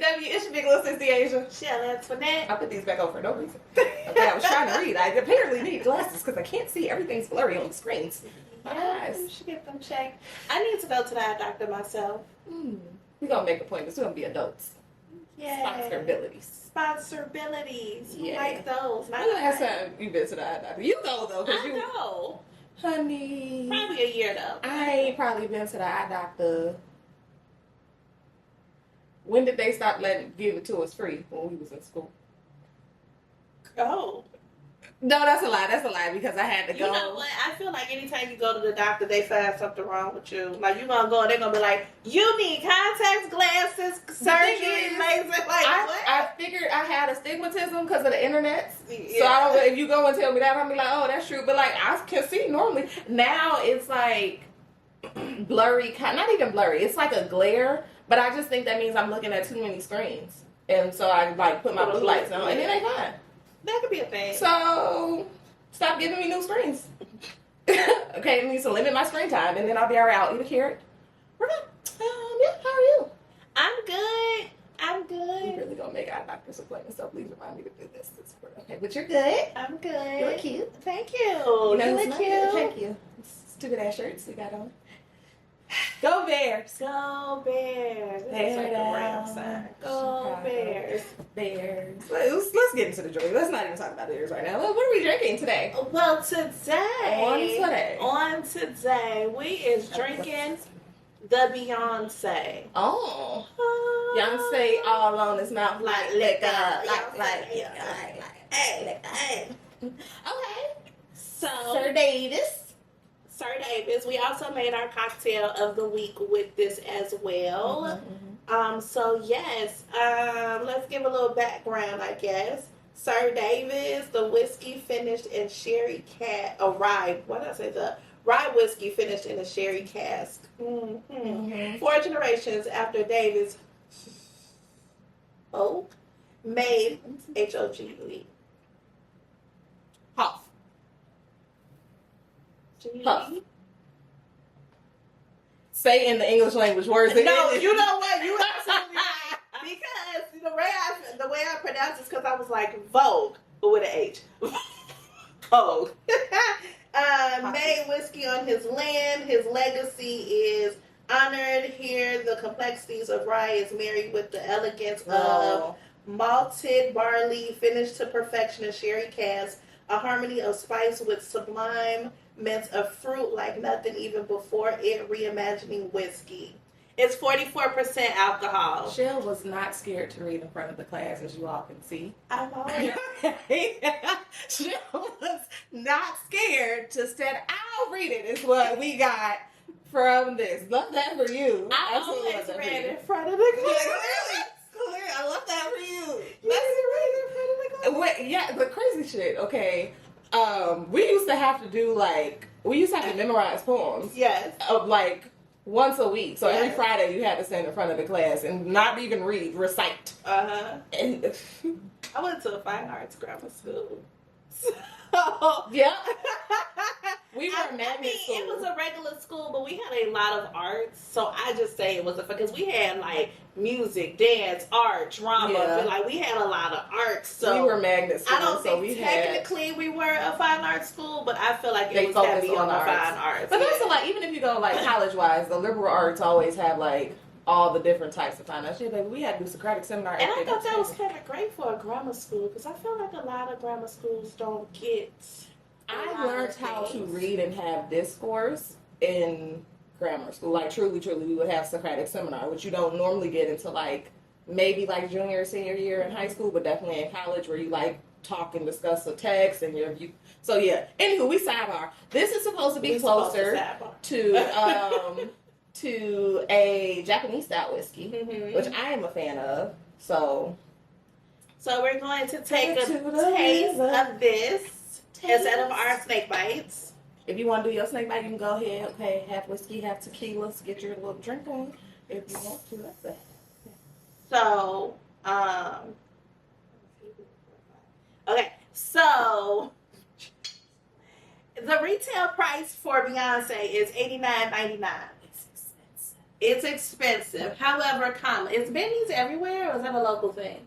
BBW. It's your big little sister Asia. Shell Antoinette. I put these back on for no reason. Okay, I was trying to read. I apparently need glasses because I can't see. Everything's blurry on the screens. Yeah, you should get them checked. I need to go to the eye doctor myself. We're going to make appointments. We're going to be adults. Yeah. Responsibilities. Who like those? When the last time you been to the eye doctor? You go, though. I know. Honey. Probably a year, though. I ain't probably been to the eye doctor. When did they stop give it to us free? When we was in school. Oh. No, that's a lie. That's a lie because I had to go. You know what? I feel like anytime you go to the doctor, they find something wrong with you. Like, you're going to go and they're going to be like, you need contacts, glasses, surgery, laser. Like, what? I figured I had astigmatism because of the internet. Yeah. So I don't. If you go and tell me that, I'll be like, oh, that's true. But like, I can see normally. Now it's like blurry. Not even blurry. It's like a glare. But I just think that means I'm looking at too many screens. And so I like put my blue lights on and then they fine. That could be a thing. So, stop giving me new screens. Okay, it needs to limit my screen time, and then I'll be all right. I'll eat a carrot. We're good. Yeah, how are you? I'm good. I'm really gonna make eye doctor's appointments, so please remind me to do this. Okay, but you're good. I'm good. You look cute. Thank you. You look cute. Thank you. Stupid ass shirts we got on. Go Bears! Go Bears! Bear like down. a Ram sign. Go Bears! Bears. Let's get into the joy. Let's not even talk about Bears right now. What are we drinking today? Well, today we is drinking the Beyonce. Oh, Beyonce all on his mouth like liquor, like. Okay. So Sir Davis. Sir Davis. We also made our cocktail of the week with this as well. So yes, let's give a little background, I guess. Sir Davis, the whiskey finished in sherry rye. What did I say? The rye whiskey finished in a sherry cask. 4 generations after Davis made Hogle. Huff. Puff. Say in the English language words. No, you know what? You absolutely right. Because the way I pronounce it is because I was like Vogue, but with an H. Vogue. Made whiskey on his land. His legacy is honored here. The complexities of rye is married with the elegance of malted barley, finished to perfection in sherry cask. A harmony of spice with sublime mint of fruit like nothing even before it, reimagining whiskey. It's 44% alcohol. Shell was not scared to read in front of the class, as you all can see. I'm always Shell was not scared to said, I'll read it, is what we got from this. Love that for you. I always read in front of the class. Clearly, I love that for you. That's Yeah, the crazy shit, okay. We used to have to memorize poems. Yes. Of like once a week. So every Friday you had to stand in front of the class and not even read, recite. And I went to a fine arts grammar school. Yeah. We were a magnet school. It was a regular school, but we had a lot of arts. So I just say it was because we had like music, dance, art, drama. Yeah. But we had a lot of arts. So we were magnet school. I don't think technically we were a fine arts school, but I feel like it was heavy on the fine arts. But that's a lot. Even if you go like college wise, the liberal arts always have like all the different types of fine arts. Yeah, baby, we had to do Socratic seminar. And I thought that was kind of great for a grammar school because I feel like a lot of grammar schools don't get. I learned how to read and have discourse in grammar school. Like truly, we would have Socratic seminar, which you don't normally get until like maybe like junior or senior year in high school, but definitely in college where you like talk and discuss a text and your view. So yeah. Anywho, we sidebar. This is supposed to be closer to a Japanese style whiskey, which I am a fan of. So we're going to take a taste of this. Instead of our snake bites. If you want to do your snake bite, you can go ahead. Okay, half whiskey, half tequila. Get your little drink on if you want to. That's it. So, okay. So, the retail price for Beyonce is $89.99. It's expensive. However, is Benny's everywhere, or is that a local thing?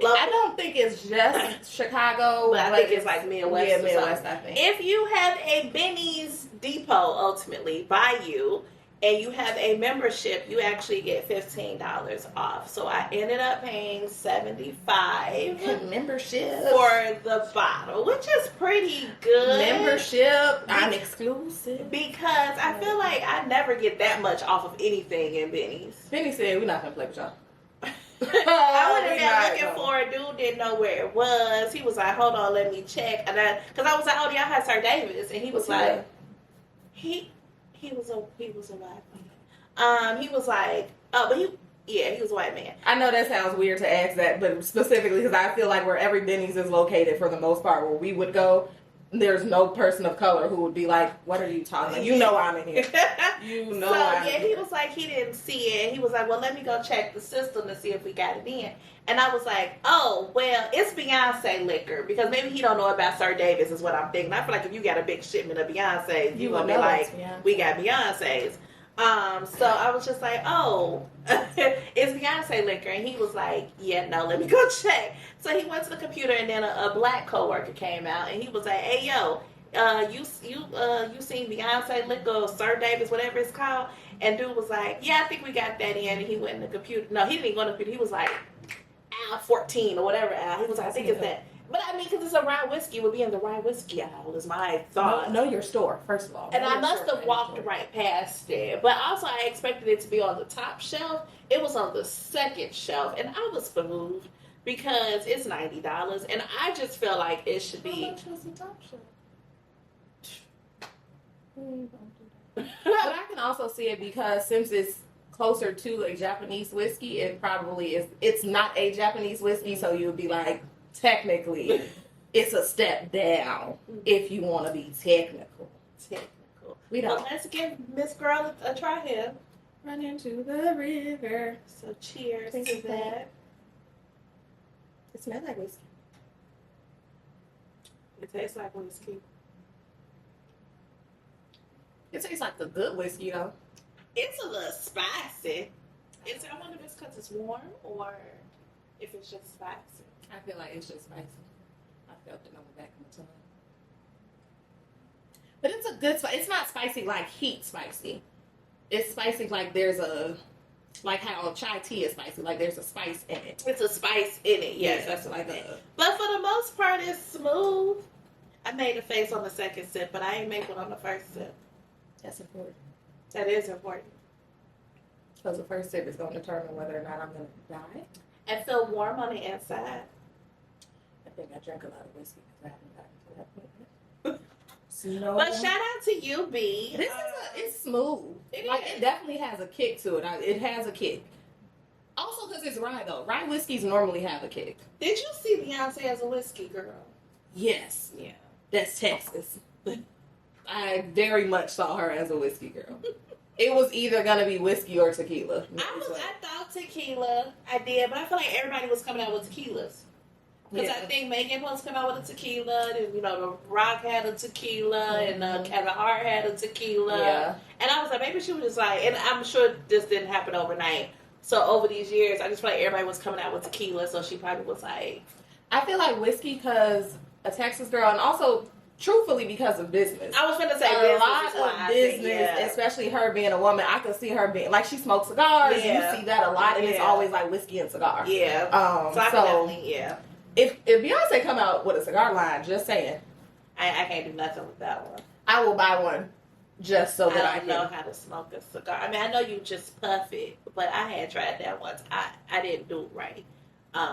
I don't think it's just Chicago, but I think it's like Midwest. Yeah, Midwest, I think. If you have a Benny's Depot, ultimately, by you, and you have a membership, you actually get $15 off. So I ended up paying $75 membership for the bottle, which is pretty good. Membership, I'm exclusive. Because I feel like I never get that much off of anything in Benny's. Benny said, we're not going to play with y'all. I went in there looking for a dude, didn't know where it was. He was like, hold on, let me check. And because I was like, oh, y'all had Sir Davis. And he was like, he was a white man. He was like, oh, but he was a white man. I know that sounds weird to ask that, but specifically because I feel like where every Benny's is located for the most part, where we would go, there's no person of color who would be like, what are you talking about? You know I'm in here. You know I'm in here. He was like, he didn't see it. He was like, well, let me go check the system to see if we got it in. And I was like, oh, well, it's Beyonce liquor. Because maybe he don't know about Sir Davis is what I'm thinking. I feel like if you got a big shipment of Beyonce's, you going to be like, we got Beyonce's. So I was just like, oh, it's Beyonce liquor. And he was like, yeah, no, let me go check. So he went to the computer, and then a black coworker came out, and he was like, hey, yo, you seen Beyonce liquor, Sir Davis, whatever it's called? And dude was like, yeah, I think we got that in. And he went in the computer. No, he didn't even go in the computer. He was like, Al 14 or whatever, Al. He was like, I think it's that. But I mean, because it's a rye whiskey, it would be in the rye whiskey aisle, is my thought. Know your store, first of all. And I must have walked right past it. But also, I expected it to be on the top shelf. It was on the second shelf. And I was moved because it's $90. And I just feel like it should be. How much was the top shelf? But I can also see it because since it's closer to a Japanese whiskey, it probably is. It's not a Japanese whiskey, so you would be like, technically, it's a step down if you want to be technical. We don't. Well, let's give Miss Girl a try here. Run into the river. So cheers to that. It smells like whiskey. It tastes like whiskey. It tastes like the good whiskey, though. It's a little spicy. I wonder if it's because it's warm or if it's just spicy. I feel like it's just spicy. I felt it on the back of my tongue. But it's a good spice. It's not spicy like heat spicy. It's spicy like like how chai tea is spicy. Like there's a spice in it. It's a spice in it. Yes, that's like But for the most part, it's smooth. I made a face on the second sip, but I ain't make one on the first sip. That's important. That is important. Because the first sip is going to determine whether or not I'm going to die. And feel warm on the inside. I think I drank a lot of whiskey because I haven't gotten to that point yet. No. But shout out to you, B. It's smooth. It definitely has a kick to it. It has a kick. Also because it's rye, though. Rye whiskeys normally have a kick. Did you see Beyonce as a whiskey girl? Yes. Yeah. That's Texas. I very much saw her as a whiskey girl. It was either gonna be whiskey or tequila. I thought tequila. I did, but I feel like everybody was coming out with tequilas. Because I think Megan was coming out with a tequila, and The Rock had a tequila, and Kevin Hart had a tequila. Yeah. And I was like, maybe she was just like, and I'm sure this didn't happen overnight. So over these years, I just feel like everybody was coming out with tequila, so she probably was like. I feel like whiskey because a Texas girl, and also. Truthfully, because of business. I was going to say a lot of business, especially her being a woman. I could see her being like she smokes cigars. Yeah. You see that a lot, and it's always like whiskey and cigar. Yeah. If Beyonce come out with a cigar line, just saying, I can't do nothing with that one. I will buy one just so that I don't know how to smoke a cigar. I mean, I know you just puff it, but I had tried that once. I didn't do it right.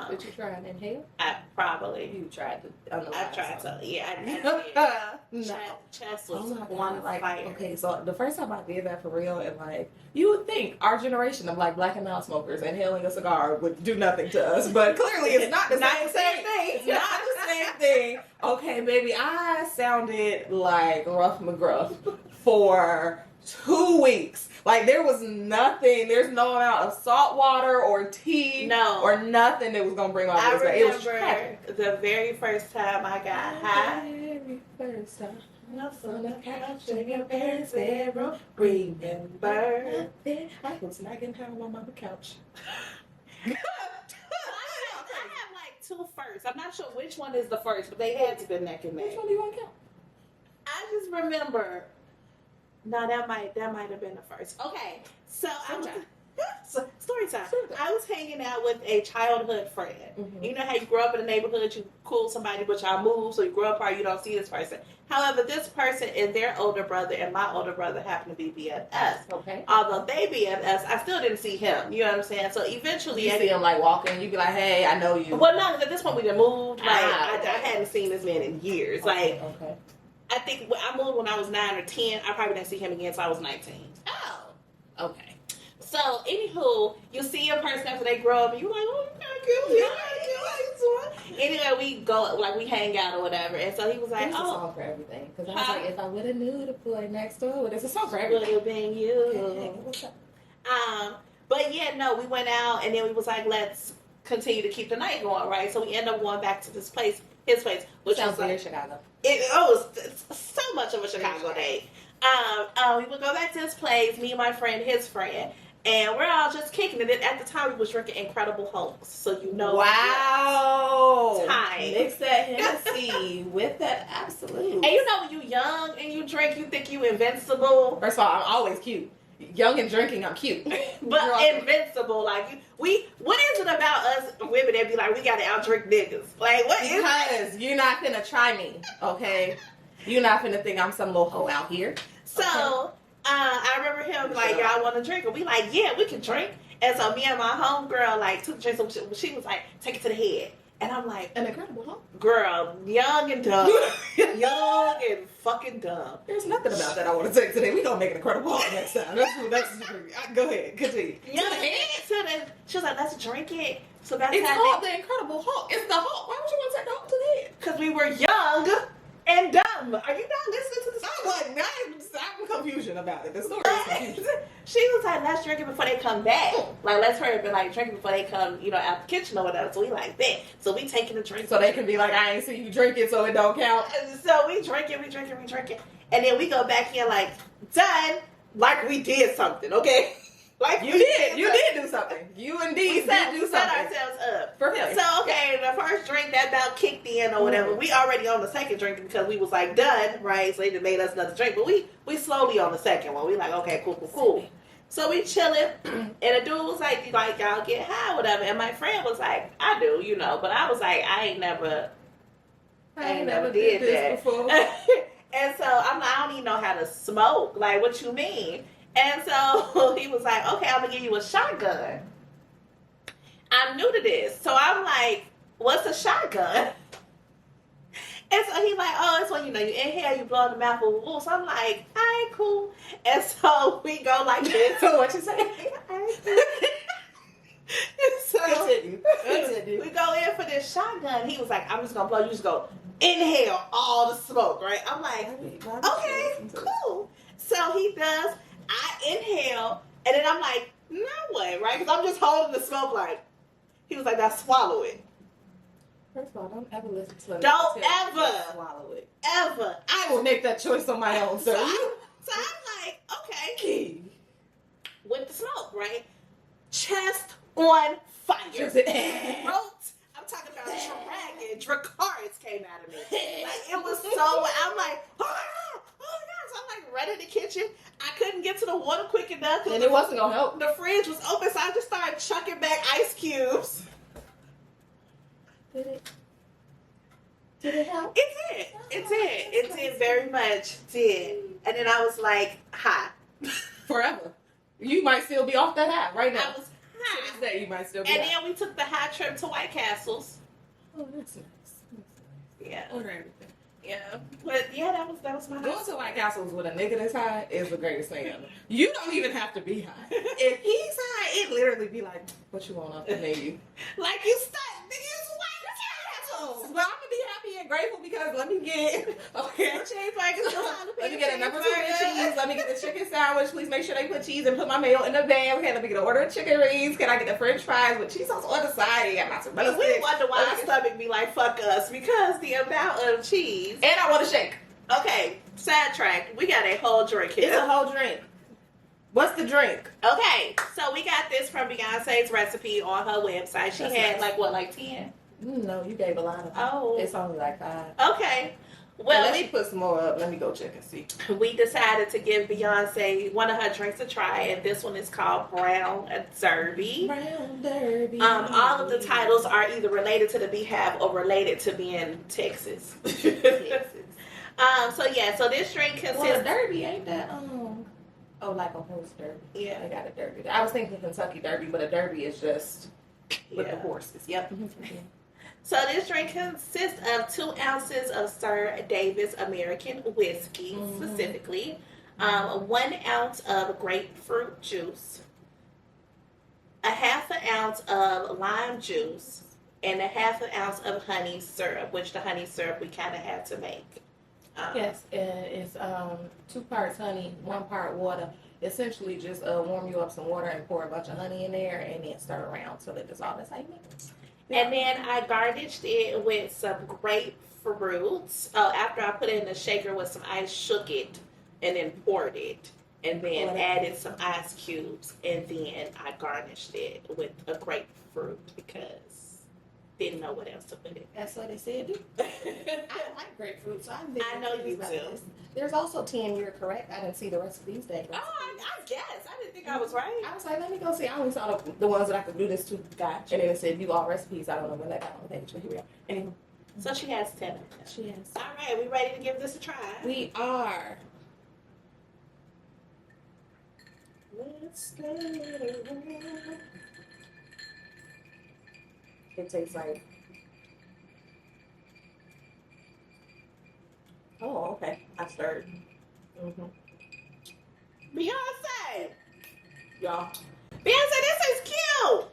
Did you try and inhale? I probably. You tried to. I tried to. Yeah, I did. No. Chest was on fire. Okay, so the first time I did that for real, and like you would think our generation of like black and mild smokers inhaling a cigar would do nothing to us, but clearly it's not the same thing. It's not the same thing. Okay, baby, I sounded like Rough McGruff for 2 weeks. Like, there was nothing. There's no amount of salt water or tea or nothing that was going to bring off this. It was tragic. The very first time I got high. Very first time. On the couch in your parents' bedroom. Remember. I was knocking down on my mama's couch. I have like 2 firsts. I'm not sure which one is the first, but they had to be neck and neck. Which one do you want to count? I just remember. No, that might have been the first. Okay, so story time. I was hanging out with a childhood friend. Mm-hmm. You know how you grow up in a neighborhood, you cool somebody, but y'all move, so you grow apart, you don't see this person. However, this person and their older brother and my older brother happen to be BFFs. Okay. Although they BFFs, I still didn't see him. You know what I'm saying? So eventually, You see him like walking, you be like, "Hey, I know you." Well, no, at this point we done moved. Like okay. I hadn't seen this man in years. Okay. I think I moved when I was 9 or 10. I probably didn't see him again until I was 19. Oh. Okay. So, anywho, you see a person after they grow up, and you're like, oh, you're not cute. You're not cute. Anyway, we go, like, we hang out or whatever. And so he was like, There's a song for everything. Because I was like, if I would have knew the boy next door, there's a song for would everything. have been you. Okay. What's up? But yeah, no, we went out, and then we was like, let's continue to keep the night going, right? So we end up going back to this place, his place, which Sounds was very like, Chicago. it was so much of a Chicago day. We would go back to his place, me and my friend, his friend, and we're all just kicking it. At the time, we was drinking Incredible Hulks, so you know. Wow. Time. Mix that Hennessy with that, absolutely. And you know when you young and you drink, you think you invincible. First of all, I'm always cute. Young and drinking, I'm cute. But invincible, like what is it about us women that be like, we gotta outdrink niggas? Like, what is it? Because you're not gonna try me, okay? You're not gonna think I'm some little hoe out here. So, I remember him like, y'all want to drink? And we like, yeah, we can drink. And so me and my homegirl like took the drink. So she was like, take it to the head. And I'm like, An Incredible Hulk? girl, young and dumb. Young and fucking dumb. There's nothing about that I want to take today. We gonna make an Incredible Hulk next time. Go ahead, continue. She was like, let's drink it. So that's It's how called the Incredible Hulk. It's the Hulk. Why would you want to take the Hulk to the head? because we were young and dumb. Are you not listening to the story? I'm confusion about it. The story is confusion. She was like, let's drink it before they come back. Like, let's hurry up and like drink it before they come, out the kitchen or whatever. So we like that. So we taking a drink. So they can be like, I ain't see you drink it, so it don't count. So we drink it. And then we go back here like, done, like we did something, okay? Like You did do something. You indeed did do set something. ourselves up. Perfect. So, okay, the first drink that about kicked in or whatever. We already on the second drink because we was like done, right? So they just made us another drink. But we slowly on the second one. We like, okay, cool. So we chilling, and the dude was like, y'all get high, whatever. And my friend was like, I do, but I was like, I ain't never did that before. And so I'm like, I don't even know how to smoke. Like, what you mean? And so he was like, okay, I'm gonna give you a shotgun. I'm new to this. So I'm like, what's a shotgun? And so he's like, oh, it's when you inhale, you blow in the mouth. Ooh. So I'm like, all right, cool. And so we go like this. So what you say? So Continue. we go in for this shotgun. He was like, I'm just gonna blow. You just go inhale all the smoke, right? I'm like, okay, cool. So he does. I inhale, and then I'm like, no way, right? Because I'm just holding the smoke like. He was like, now swallow it. First of all, don't ever listen to him. Don't ever swallow it. Ever. I will make that choice on my own, sir. So I'm like, okay. With the smoke, right? Chest on fire. Throat. I'm talking about dragon. Dracarys came out of me. Like, it was so, I'm like, oh my God. So I'm like right in the kitchen. I couldn't get to the water quick enough. And it wasn't going to help. The fridge was open, so I just started chucking back ice cubes. Did it help? It did very much did. And then I was like, high. Forever. You might still be off that high right now. I was high. To this day, you might still be And high. then we took the high trip to White Castles. Oh, that's nice. Yeah. Order everything. Yeah. But yeah, that was my Going to White Castles with a nigga that's high is the greatest thing ever. You don't even have to be high. If he's high, it literally be like, what you want off the menu? Like you stuck. Niggas White Castles. Well, I'm gonna be happy and grateful because let me get let me get a number 2 with cheese. Let me get the chicken sandwich. Please make sure they put cheese and put my mayo in the bag. Okay, let me get an order of chicken wings. Can I get the French fries with cheese sauce on the side? Yeah, my mozzarella We sticks. wonder why our stomach be like fuck us because the amount of cheese. And I want a shake. Okay, sidetrack. We got a whole drink here. It's a whole drink. What's the drink? Okay, so we got this from Beyonce's recipe on her website. She had like 10? No, you gave a lot of them. Oh. It's only like 5. Okay. Well, let me put some more up. Let me go check and see. We decided to give Beyonce one of her drinks a try, and this one is called Brown Derby. Brown Derby. All of the titles are either related to the Beehive or related to being Texas. Texas. So this drink consists. Well, a derby ain't that Oh, like a horse derby. Yeah, I got a derby. I was thinking Kentucky Derby, but a derby is just with the horses. Yep. So this drink consists of 2 ounces of Sir Davis American whiskey, specifically, 1 ounce of grapefruit juice, a half an ounce of lime juice, and a half an ounce of honey syrup, which the honey syrup we kind of had to make. Yes, it's 2 parts honey, 1 part water. Essentially, just warm you up some water and pour a bunch of honey in there, and then stir around so that it's all the same. And then I garnished it with some grapefruits. After I put it in the shaker with some ice, shook it, and then poured it, and then added some ice cubes, and then I garnished it with a grapefruit because didn't know what else to put in. That's what they said. I like grapefruit, so I know you do. There's also 10. You're correct. I didn't see the rest of these days. Oh, I guess. I didn't think I was right. I was like, let me go see. I only saw the ones that I could do this to. Gotcha. And then it said view all recipes. I don't know when that got on the page, but here we are. Anyway. So she has 10 of them. She has. All right, we ready to give this a try? We are. Let's go. It tastes like. Oh, okay. I stirred. Beyonce! Y'all. Beyonce, this is cute!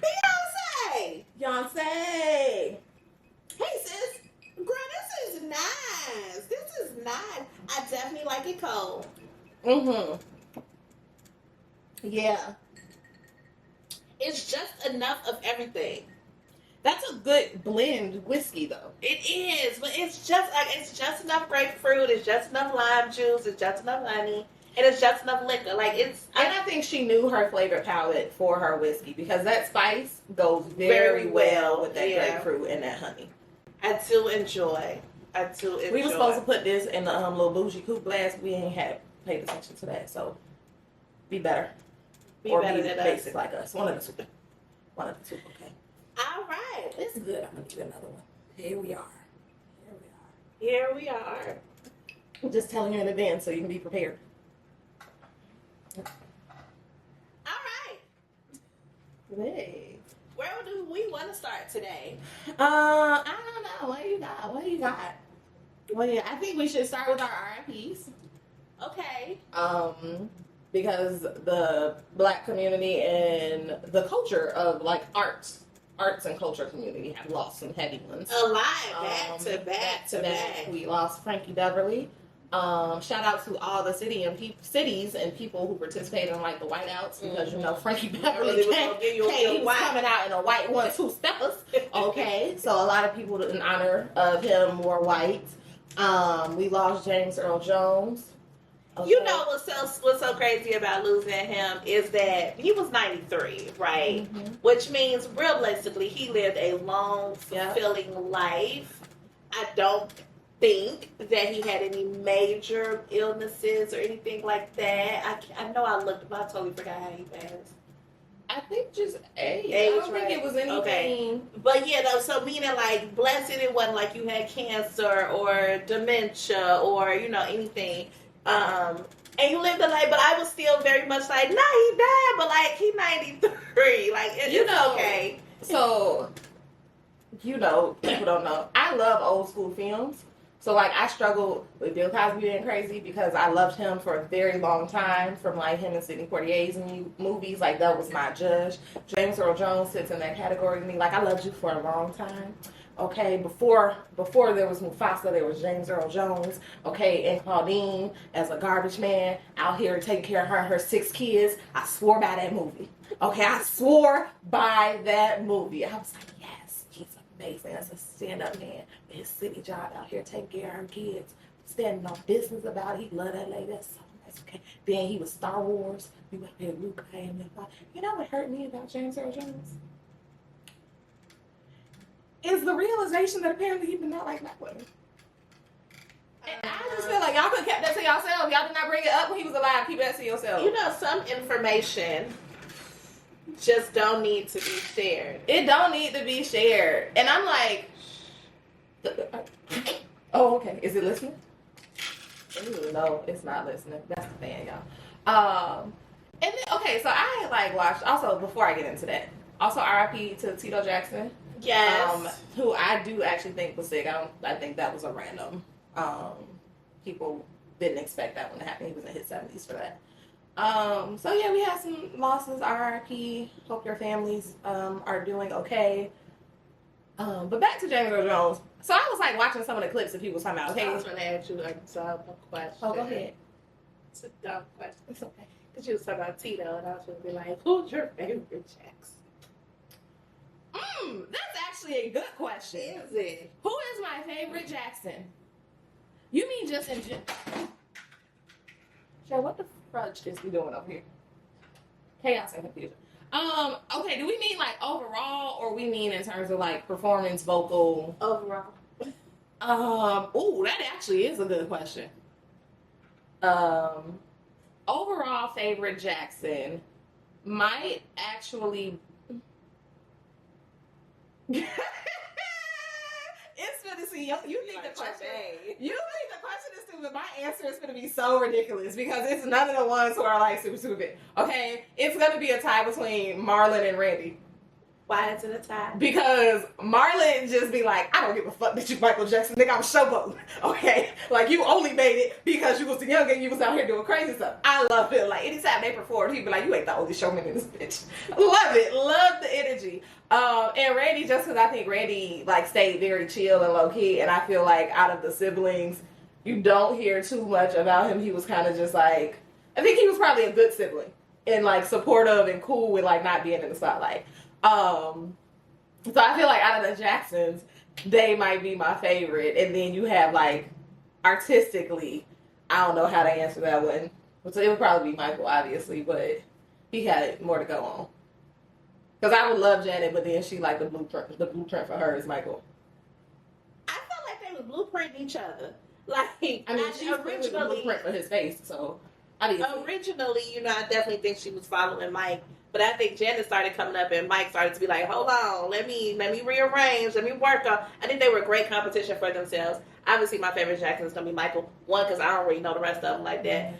Beyonce! Beyonce! Hey, sis. Girl, this is nice. This is nice. I definitely like it cold. Yeah. It's just enough of everything. That's a good blend whiskey, though. It is, but it's just enough grapefruit. It's just enough lime juice. It's just enough honey, and it's just enough liquor. And I think she knew her flavor palette for her whiskey because that spice goes very well with that grapefruit and that honey. I do enjoy. We were supposed to put this in the little bougie coupe glass. We ain't paid attention to that, so be better. Be better than basic us. Like us. One of the two. Okay. All right. It's good. I'm gonna do another one. Here we are. I'm just telling you in advance so you can be prepared. All right. Hey. Where do we want to start today? I don't know. What do you got? Well, yeah, I think we should start with our RIPs. Okay. Because the Black community and the culture of like arts and culture community have lost some heavy ones. A lot, back to back. We lost Frankie Beverly. Shout out to all the cities and people who participated in like the whiteouts because you know Frankie Beverly he was coming out in a white 1-2 steppers. Okay, so a lot of people in honor of him wore white. We lost James Earl Jones. Okay. You know what's so crazy about losing him is that he was 93, right? Which means realistically he lived a long, fulfilling life. I don't think that he had any major illnesses or anything like that. I know I looked, but I totally forgot how he passed. I think just age. I don't think it was anything. Okay. But yeah, though, so meaning like blessed, it wasn't like you had cancer or dementia or anything. And you lived a life, but I was still very much like, nah, he died, but like he 93, like it's okay. So, people don't know. I love old school films. So like I struggled with Bill Cosby being crazy because I loved him for a very long time from like him and Sidney Poitier's movies. Like that was my judge. James Earl Jones sits in that category to me. Like I loved you for a long time. Okay, before there was Mufasa, there was James Earl Jones. Okay, and Claudine as a garbage man out here taking care of her 6 kids. I swore by that movie. Okay, I swore by that movie. I was like, yes, he's amazing as a stand-up man. His city job out here taking care of our kids, standing on business about it. He loved that lady. That's so nice. Okay. Then he was Star Wars. We went there, Luke came and you know what hurt me about James Earl Jones? Is the realization that apparently he did not like black women. And I just feel like y'all could have kept that to yourself. Y'all did not bring it up when he was alive. Keep that to yourself. You know, some information just don't need to be shared. It don't need to be shared. And I'm like, oh, okay. Is it listening? Ooh, no, it's not listening. That's the fan, y'all. And then, okay, so I like watched, also before I get into that, also RIP to Tito Jackson. Yes. Who I do actually think was sick. I think that was a random. People didn't expect that one to happen. He was in his 70s for that. So yeah, we had some losses. RIP. Hope your families are doing okay. But back to James Earl Jones. So I was like watching some of the clips that people was talking about. Okay, I was going to ask you a dumb question. Oh, go ahead. It's a dumb question. It's okay. Because you was talking about Tito, and I was going to be like, who's your favorite Jackson? That's actually a good question. Is it? Who is my favorite Jackson? You mean just in general? Sure, what the fudge is we doing over here? Chaos and confusion. Okay, do we mean like overall, or we mean in terms of like performance, vocal? Overall. Ooh, that actually is a good question. Overall favorite Jackson might actually. It's gonna see you think the question. You think the question is stupid. My answer is gonna be so ridiculous because it's none of the ones who are like super stupid. Okay, it's gonna be a tie between Marlon and Randy. Why is it a tie? Because Marlon just be like, I don't give a fuck that you Michael Jackson, nigga, I'm showboating. Okay? Like, you only made it because you was young and you was out here doing crazy stuff. I love it. Like, anytime they performed, he'd be like, you ain't the only showman in this bitch. Love it. Love the energy. And Randy, just because I think Randy, like, stayed very chill and low-key, and I feel like out of the siblings, you don't hear too much about him. He was kind of just like, I think he was probably a good sibling and, like, supportive and cool with, like, not being in the spotlight. So I feel like out of the Jacksons, they might be my favorite. And then you have like artistically, I don't know how to answer that one. So it would probably be Michael, obviously, but he had more to go on. Because I would love Janet, but then she like the blueprint for her is Michael. I felt like they was blueprinting each other. Like, I mean, she's originally the blueprint for his face, so originally, you know, I definitely think she was following Mike. But I think Janet started coming up and Mike started to be like, hold on, let me rearrange, let me work on. I think they were a great competition for themselves. Obviously, my favorite Jackson is going to be Michael. One, because I don't really know the rest of them like that.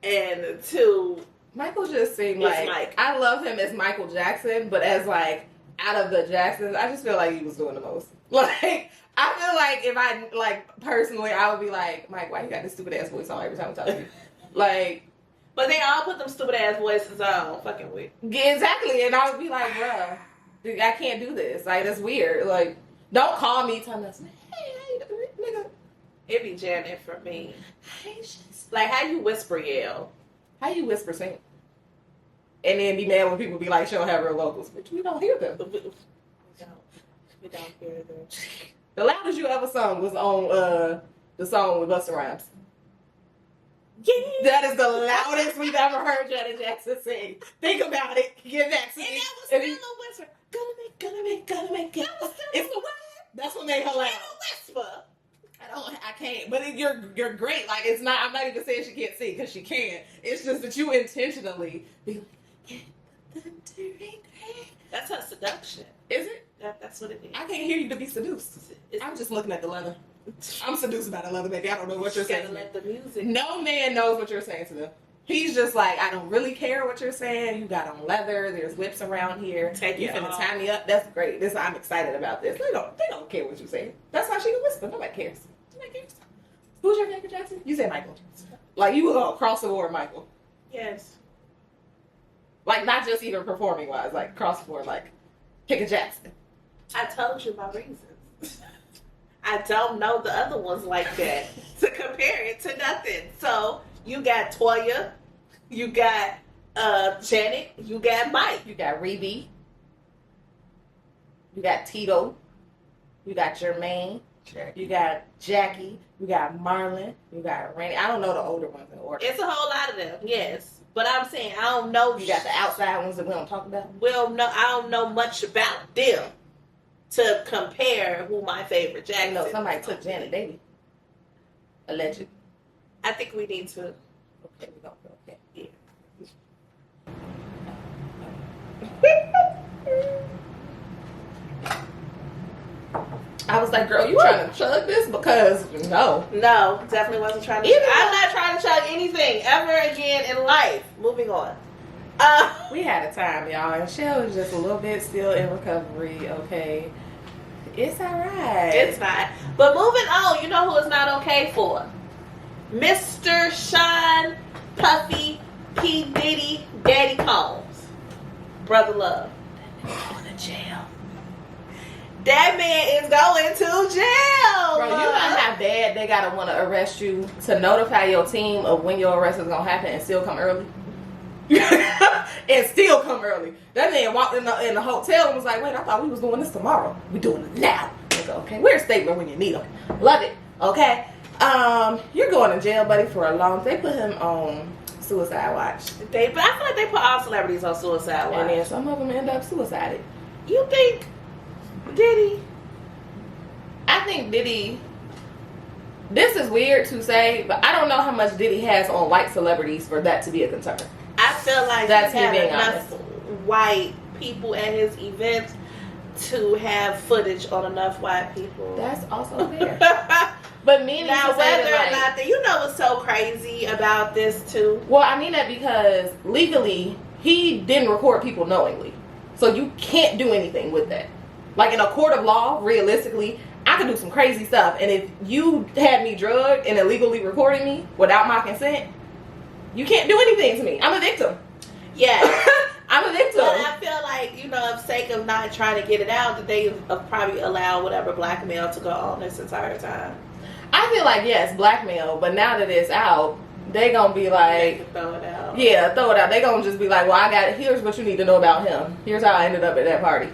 And two, Michael just seemed like, Mike. I love him as Michael Jackson, but as like, out of the Jacksons, I just feel like he was doing the most. Like, I feel like if I, like, personally, I would be like, Mike, why you got this stupid ass voice on every time we talk to you? Like, but they all put them stupid ass voices on. Fucking weird. Exactly, and I would be like, bruh, I can't do this. Like, that's weird. Like, don't call me telling us, hey, how you doing, nigga? It'd be Janet for me. Hey, just like, how you whisper yell? How you whisper sing? And then be mad when people be like, she don't have real vocals. But we don't hear them. We don't hear them. The loudest you ever sung was on the song with Busta Rhymes. Yeah. That is the loudest we've ever heard Janet Jackson sing. Think about it. Get back to me. And that was still a whisper. Gonna make. It's the way. That's what made her loud. Whisper. I can't. But you're great. Like, it's not. I'm not even saying she can't sing because she can. It's just that you intentionally be like, that's her seduction. Is it? That's what it is. I can't hear you to be seduced. I'm just looking at the leather. I'm seduced by the leather, baby. I don't know what you're saying. Let the music. No man knows what you're saying to them. He's just like, I don't really care what you're saying. You got on leather. There's whips around here. You finna tie me up. That's great. I'm excited about this. They don't care what you're saying. That's how she can whisper. Nobody cares. Who's your favorite Jackson? You said Michael. Like, you were across the board, Michael. Yes. Like, not just even performing wise, like across the board, like pick a Jackson. I told you my reasons. I don't know the other ones like that to compare it to nothing. So you got Toya, you got Janet, you got Mike, you got Rebe. You got Tito. You got Jermaine. You got Jackie. You got Marlon. You got Randy. I don't know the older ones in order. It's a whole lot of them, yes. But I'm saying I don't know. You got the outside ones that we don't talk about. Well, no, I don't know much about them to compare who my favorite Jackson. You know, somebody took Janet Davy. Alleged. I think we need to. Okay, we don't. Okay. Yeah. I was like, girl, you trying to chug this? Because no. No, definitely wasn't trying to. I'm not trying to chug anything ever again in life. Moving on. We had a time, y'all, and Shell is just a little bit still in recovery, okay? It's alright. It's not. But moving on, you know who it's not okay for? Mr. Sean Puffy P. Diddy Daddy Combs. Brother Love. Going to jail. That man is going to jail. Bro, you know how bad they gotta want to arrest you to notify your team of when your arrest is gonna happen and still come early? And still come early. That man walked in the hotel and was like, wait, I thought we was doing this tomorrow. We doing it now. I go, okay, where's statement when you need them? Love it. Okay. You're going to jail, buddy, for a long. They put him on suicide watch. But I feel like they put all celebrities on suicide watch. And then some of them end up suicided. You think Diddy? I think Diddy. This is weird to say, but I don't know how much Diddy has on white celebrities for that to be a concern. I feel like that's he's me had being enough honest. White people at his events to have footage on enough white people. That's also fair. But meaning now, to say whether that, or not, you know what's so crazy about this too? Well, I mean that because legally, he didn't record people knowingly. So you can't do anything with that. Like in a court of law, realistically, I could do some crazy stuff. And if you had me drugged and illegally recording me without my consent, you can't do anything to me. I'm a victim. Yeah. I'm a victim. But I feel like, you know, for sake of not trying to get it out, that they have probably allowed whatever blackmail to go on this entire time. I feel like, yes, blackmail. But now that it's out, they going to be like... They can throw it out. Yeah, throw it out. They going to just be like, well, I got it. Here's what you need to know about him. Here's how I ended up at that party.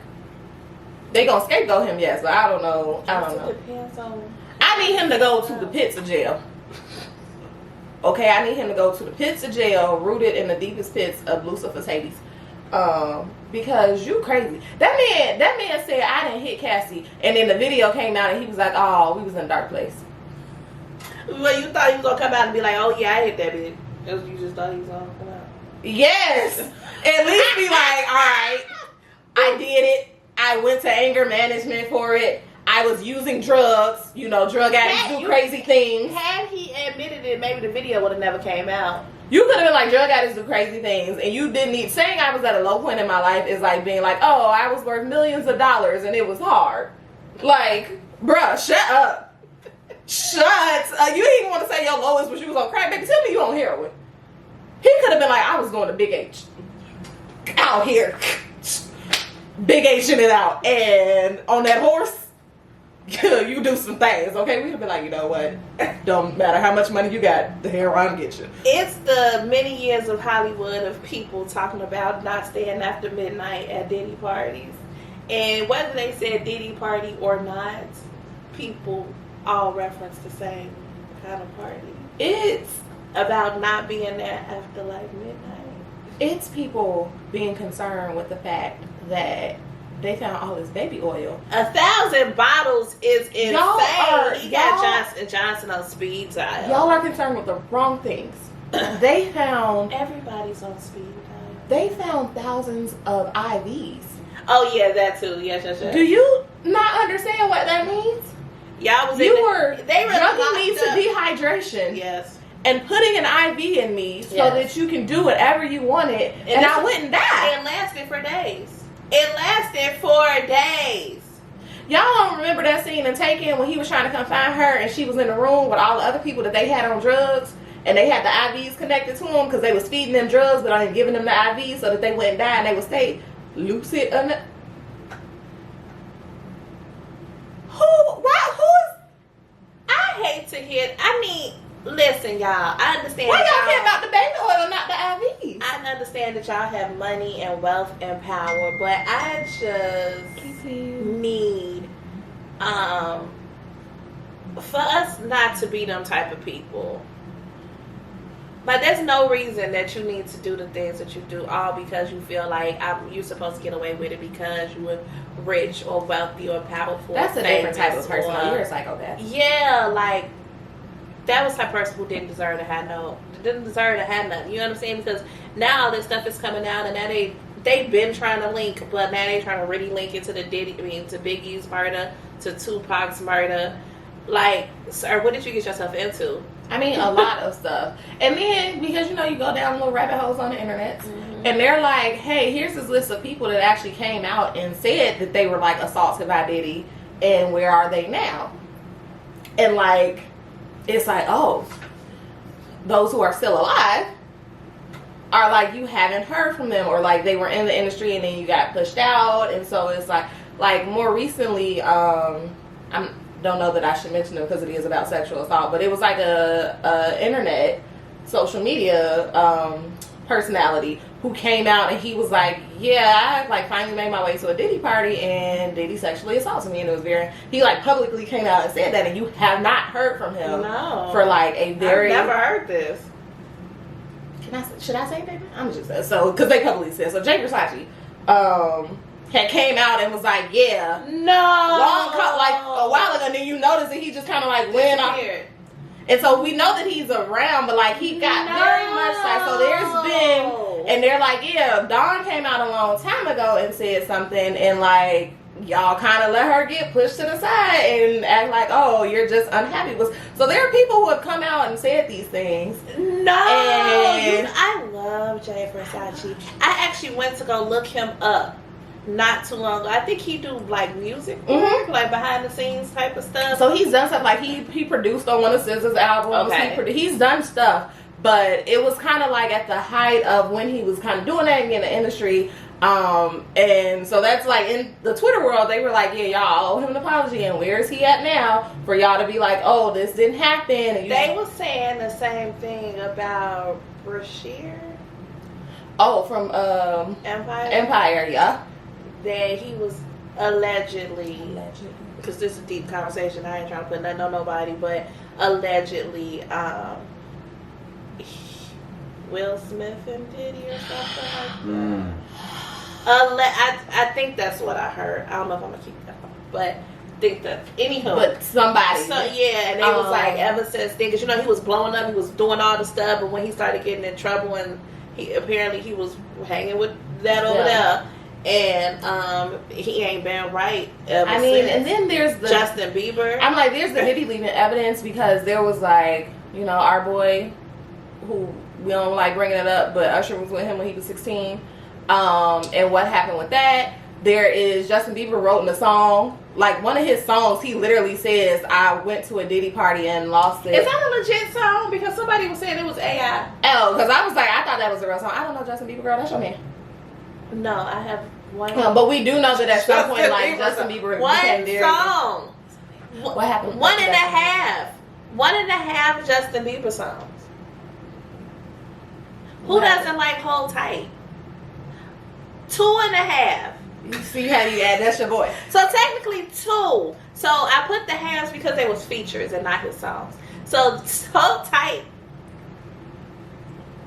They gonna scapegoat him, yes, but I don't know. Depends on. I need him to go to the pits of jail. Okay, I need him to go to the pits of jail, rooted in the deepest pits of Lucifer's Hades. Because you crazy. That man said I didn't hit Cassie, and then the video came out and he was like, "Oh, we was in a dark place." Well, you thought he was gonna come out and be like, "Oh yeah, I hit that bitch." You just thought he was gonna come out. Yes, at least be like, "All right, I did it. I went to anger management for it. I was using drugs. You know, drug addicts do crazy things." Had he admitted it, maybe the video would have never came out. You could have been like, drug addicts do crazy things, and you didn't need. Saying I was at a low point in my life is like being like, oh, I was worth millions of dollars and it was hard. Like, bruh, shut up. You didn't even want to say your lowest was you was on crack. Baby, tell me you on heroin. He could have been like, I was going to Big H. Out here. Big H-ing it out. And on that horse, you do some things, okay? We'd have been like, you know what? Don't matter how much money you got, the heroin get you. It's the many years of Hollywood of people talking about not staying after midnight at Diddy parties. And whether they said Diddy party or not, people all reference the same kind of party. It's about not being there after like midnight. It's people being concerned with the fact that they found all this baby oil. 1,000 bottles is insane. He got y'all, Johnson on speed dial. Y'all are concerned with the wrong things. They found... Everybody's on speed dial. They found thousands of IVs. Oh, yeah, that too. Yes. Do you not understand what that means? Y'all was they were drugging me to dehydration. Yes. And putting an IV in me so that you can do whatever you wanted. And I wouldn't die. It lasted for days. It lasted for days. Y'all don't remember that scene in Taken when he was trying to come find her and she was in the room with all the other people that they had on drugs and they had the IVs connected to them because they was feeding them drugs but only giving them the IVs so that they wouldn't die and they would stay lucid. I hate to hear. Listen, y'all. I understand. Why y'all care about the baby oil, not the IVs? I understand that y'all have money and wealth and power, but I just need for us not to be them type of people. But there's no reason that you need to do the things that you do all because you feel like you're supposed to get away with it because you were rich or wealthy or powerful. That's a different type of person. You're a psychopath. Yeah, like that was the type of person who didn't deserve to have nothing. You know what I'm saying? Because now all this stuff is coming out, and now they've been trying to link, but now they're trying to really link it to to Biggie's murder, to Tupac's murder. Like, sir, what did you get yourself into? I mean, a lot of stuff. And then, because, you go down little rabbit holes on the internet, and they're like, hey, here's this list of people that actually came out and said that they were, like, assaulted by Diddy, and where are they now? And, like, it's like, oh, those who are still alive are, like, you haven't heard from them, or, like, they were in the industry and then you got pushed out, and so it's like more recently, don't know that I should mention them because it is about sexual assault, but it was like a internet social media personality who came out and he was like, yeah, I like finally made my way to a Diddy party and Diddy sexually assaulted me, and it was he like publicly came out and said that, and you have not heard from him for like a very. I've never heard this. Should I say that? I'm just so because they publicly said so. Jay Versace had came out and was like, yeah, like a while ago, and then you notice that he just kind of like went off. And so we know that he's around, but like he got very much like, so there's been, and they're like, yeah, Dawn came out a long time ago and said something, and like y'all kind of let her get pushed to the side and act like, oh, you're just unhappy with. So there are people who have come out and said these things. I love Jay Versace. I actually went to go look him up not too long ago. I think he do like music, like behind the scenes type of stuff. So he's done stuff like he produced on one of SZA's albums. Okay. He's done stuff, but it was kind of like at the height of when he was kind of doing that in the industry. And so that's like in the Twitter world, they were like, yeah, y'all owe him an apology, and where is he at now for y'all to be like, oh, this didn't happen. And they were saying the same thing about Brashear. Oh, from Empire, yeah. That he was allegedly, because this is a deep conversation, I ain't trying to put nothing on nobody, but allegedly Will Smith and Diddy or something like that. I think that's what I heard. I don't know if I'm gonna keep that on, but I think that but somebody. So yeah, and it was like ever since then, because he was blowing up, he was doing all the stuff, but when he started getting in trouble, and he was hanging with that over there. And he ain't been right ever since. And then there's the Justin Bieber. I'm like, there's the Diddy leaving evidence, because there was like, our boy, who we don't like bringing it up, but Usher was with him when he was 16. And what happened with that? There is Justin Bieber wrote in the song, like one of his songs, he literally says, I went to a Diddy party and lost it. Is that a legit song? Because somebody was saying it was AI. Oh, because I was like, I thought that was a real song. I don't know Justin Bieber, girl. That's your man. No, I have one. But we do know that at some point, like, Justin Bieber became very... One song. What happened? One and a half Justin Bieber songs. Who doesn't like Hold Tight? 2.5. You see how you add, that's your boy. So technically 2. So I put the halves because they was features and not his songs. So Hold Tight.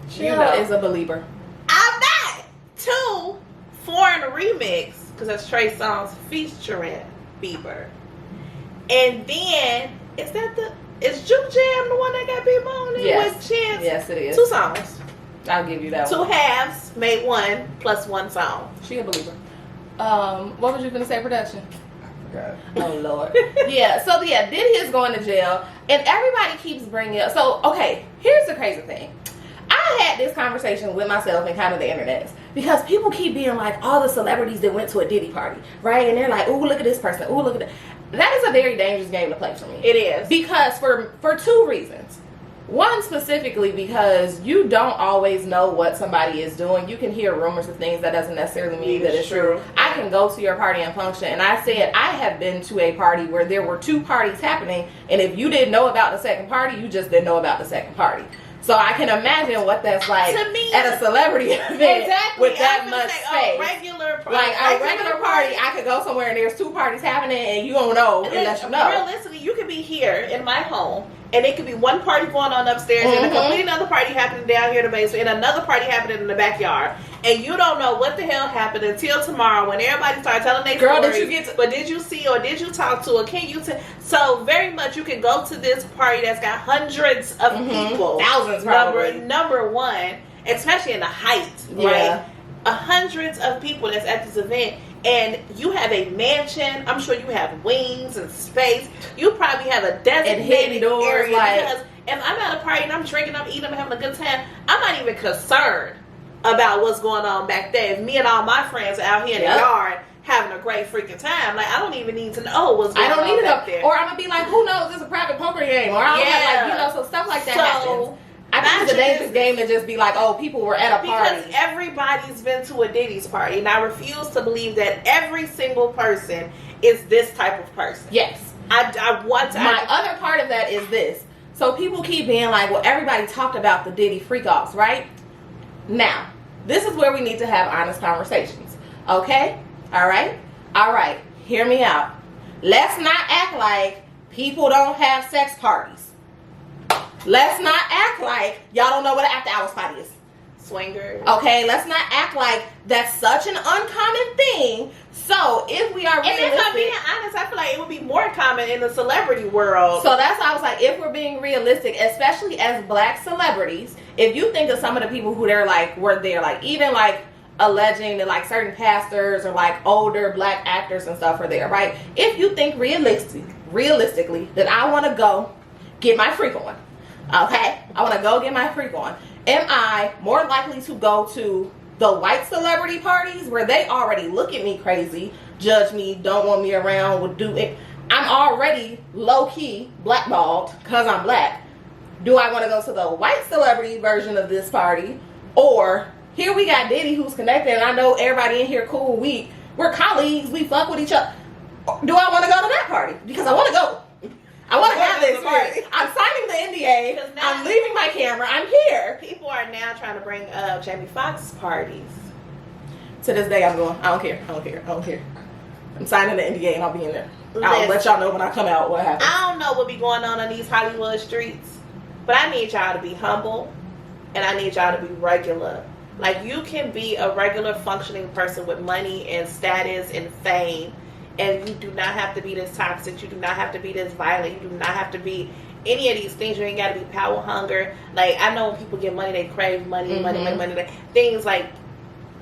Is a believer. I'm not. 2, Foreign Remix, because that's Trey Songz featuring Bieber. And then is Juke Jam the one that got Bieber on it with Chance? Yes, it is. 2 songs. I'll give you that 2 one. 2 halves made 1 plus 1 song. She a believer. What was you gonna say, production? God. Oh Lord. Diddy is going to jail, and everybody keeps bringing up. So okay, here's the crazy thing. I had this conversation with myself and kind of the internet, because people keep being like, all the celebrities that went to a Diddy party, right? And they're like, ooh, look at this person. Ooh, look at that. That is a very dangerous game to play for me. It is. Because for 2 reasons. One, specifically because you don't always know what somebody is doing. You can hear rumors of things. That doesn't necessarily mean that it's true. I can go to your party and function, and I said I have been to a party where there were 2 parties happening, and if you didn't know about the second party, you just didn't know about the second party. So I can imagine what that's like To me, at a celebrity event with that much space. Regular Like a regular party, I could go somewhere and there's 2 parties happening and you don't know unless you know. Realistically, you could be here in my home and it could be one party going on upstairs and a complete another party happening down here in the basement and another party happening in the backyard. And you don't know what the hell happened until tomorrow when everybody starts telling their stories. Did you get to, but did you see or did you talk to or can you so very much you can go to this party that's got hundreds of people. Thousands probably. Number one, especially in the height, right? Hundreds of people that's at this event. And you have a mansion. I'm sure you have wings and space. You probably have a designated area. Because if I'm at a party and I'm drinking, I'm eating, I'm having a good time, I'm not even concerned about what's going on back there. If me and all my friends are out here in the yard having a great freaking time, like I don't even need to know what's going on back there. Or I'm gonna be like, who knows? It's a private poker game, or I don't have, like, so stuff like that happens. I think it's a dangerous game to just be like, oh, people were at a party. Because everybody's been to a Diddy's party, and I refuse to believe that every single person is this type of person. Yes. My other part of that is this. So people keep being like, well, everybody talked about the Diddy freak-offs, right? Now, this is where we need to have honest conversations. Okay? All right. Hear me out. Let's not act like people don't have sex parties. Let's not act like y'all don't know what an after-hours party is. Swingers. Okay, let's not act like that's such an uncommon thing. So if we are realistic, and if I'm being honest, I feel like it would be more common in the celebrity world. So that's why I was like, if we're being realistic, especially as Black celebrities, if you think of some of the people who were there, like even like alleging that like certain pastors or like older Black actors and stuff are there, right? If you think realistically that I want to go get my freak on, okay, I want to go get my freak on, am I more likely to go to the white celebrity parties where they already look at me crazy, judge me, don't want me around, would do it? I'm already low-key blackballed because I'm Black. Do I want to go to the white celebrity version of this party? Or here we got Diddy who's connected, and I know everybody in here cool. We're colleagues. We fuck with each other. Do I want to go to that party? Because I want to go. I want to have this party. I'm signing the NDA. I'm leaving my camera. I'm here. People are now trying to bring up Jamie Foxx's parties. To this day, I'm going, I don't care. I'm signing the NDA and I'll be in there. I'll let y'all know when I come out what happens. I don't know what be going on in these Hollywood streets, but I need y'all to be humble and I need y'all to be regular. Like, you can be a regular functioning person with money and status and fame, and you do not have to be this toxic. You do not have to be this violent. You do not have to be any of these things. You ain't got to be power hunger. Like, I know when people get money, they crave money. Things like,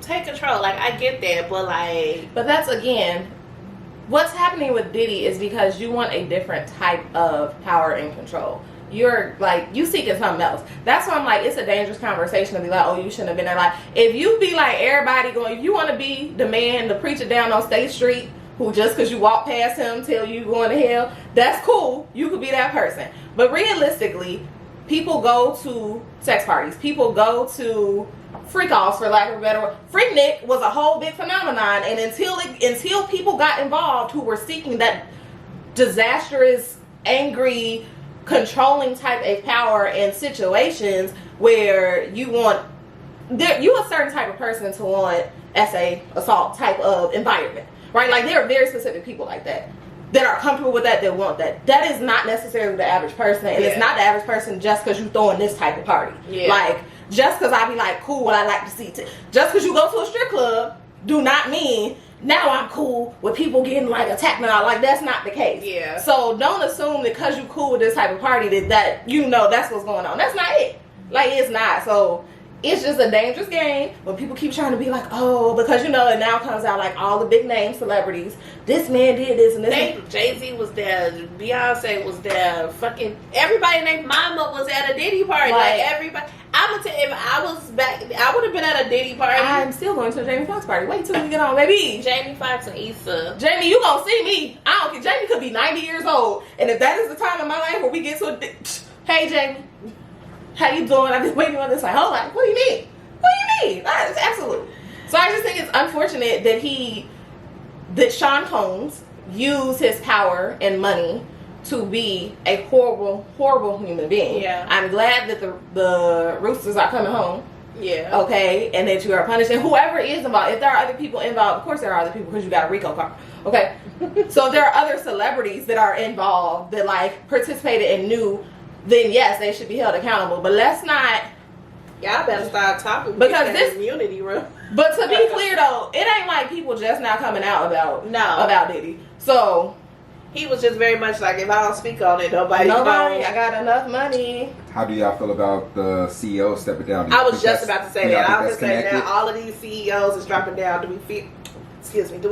take control. Like, I get that, but like... But that's, again, what's happening with Diddy is because you want a different type of power and control. You're like, you seeking something else. That's why I'm like, it's a dangerous conversation to be like, oh, you shouldn't have been there. Like, if you be like everybody going, if you want to be the man, the preacher down on State Street, who just because you walk past him tell you going to hell, that's cool. You could be that person. But realistically, people go to sex parties. People go to freak-offs, for lack of a better word. Freaknik was a whole big phenomenon, and until people got involved who were seeking that disastrous, angry, controlling type of power in situations where you a certain type of person to want assault type of environment. Right? Like, there are very specific people like that are comfortable with that want that. That is not necessarily the average person, and it's not the average person just because you throwing this type of party. Yeah. Like, just because I be like, cool, what I like to see. Just because you go to a strip club do not mean now I'm cool with people getting like attacked and all. Like, that's not the case. Yeah. So don't assume that because you cool with this type of party that you know that's what's going on. That's not it. Like, it's not. So it's just a dangerous game when people keep trying to be like, oh, because, you know, it now comes out like all the big name celebrities. This man did this and this. Jay-Z was there. Beyonce was there. Fucking everybody named Mama was at a Diddy party. Like everybody. I'm going to tell you, if I was back, I would have been at a Diddy party. I'm still going to a Jamie Foxx party. Wait till we get on, baby. Jamie Foxx and Issa. Jamie, you going to see me. I don't care. Jamie could be 90 years old. And if that is the time in my life where we get to a... Hey, Jamie. How you doing? I'm just waiting on this. Like, hold on. What do you mean? That's absolute. So I just think it's unfortunate that Sean Combs used his power and money to be a horrible, horrible human being. Yeah. I'm glad that the roosters are coming home. Yeah. Okay, and that you are punished. And whoever is involved, if there are other people involved, of course there are other people because you got a RICO car. Okay, so if there are other celebrities that are involved that like participated and knew, then yes, they should be held accountable. But let's not. Y'all better start talking Because in this immunity room. But to be clear though, it ain't like people just now coming out about Diddy. So he was just very much like, if I don't speak on it, nobody. I got enough money. How do y'all feel about the CEO stepping down? I was just about to say that. I was going to say connected? now all of these CEOs is dropping down. Do we